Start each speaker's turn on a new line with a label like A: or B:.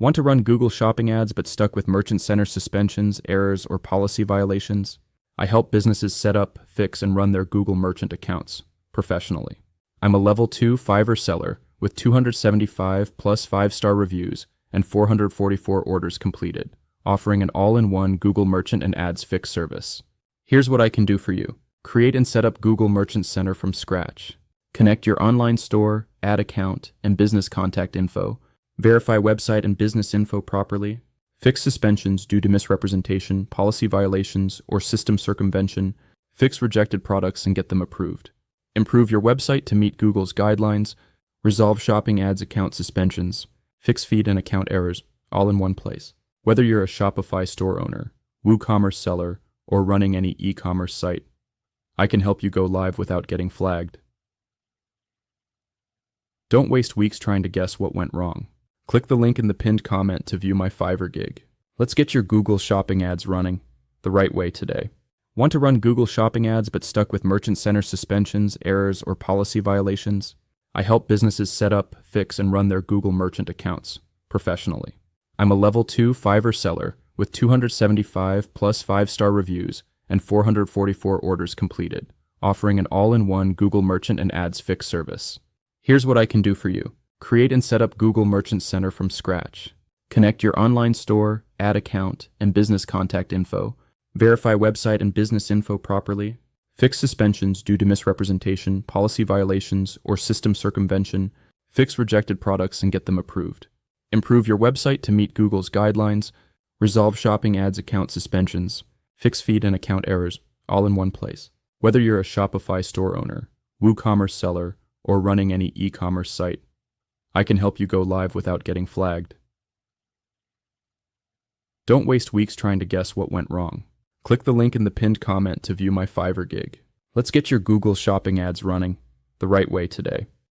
A: Want to run Google Shopping ads but stuck with Merchant Center suspensions, errors, or policy violations? I help businesses set up, fix, and run their Google Merchant accounts professionally. I'm a Level 2 Fiverr seller with 275 plus 5-star reviews and 444 orders completed, offering an all-in-one Google Merchant and Ads Fix service. Here's what I can do for you. Create and set up Google Merchant Center from scratch. Connect your online store, ad account, and business contact info. Verify website and business info properly. Fix suspensions due to misrepresentation, policy violations, or system circumvention. Fix rejected products and get them approved. Improve your website to meet Google's guidelines. Resolve shopping ads account suspensions. Fix feed and account errors, all in one place. Whether you're a Shopify store owner, WooCommerce seller, or running any e-commerce site, I can help you go live without getting flagged. Don't waste weeks trying to guess what went wrong. Click the link in the pinned comment to view my Fiverr gig. Let's get your Google Shopping ads running the right way today. Want to run Google Shopping ads but stuck with Merchant Center suspensions, errors, or policy violations? I help businesses set up, fix, and run their Google Merchant accounts professionally. I'm a Level 2 Fiverr seller with 275 plus 5-star reviews and 444 orders completed, offering an all-in-one Google Merchant and Ads Fix service. Here's what I can do for you. Create and set up Google Merchant Center from scratch. Connect your online store, ad account, and business contact info. Verify website and business info properly. Fix suspensions due to misrepresentation, policy violations, or system circumvention. Fix rejected products and get them approved. Improve your website to meet Google's guidelines. Resolve shopping ads account suspensions. Fix feed and account errors, all in one place. Whether you're a Shopify store owner, WooCommerce seller, or running any e-commerce site, I can help you go live without getting flagged. Don't waste weeks trying to guess what went wrong. Click the link in the pinned comment to view my Fiverr gig. Let's get your Google Shopping ads running the right way today.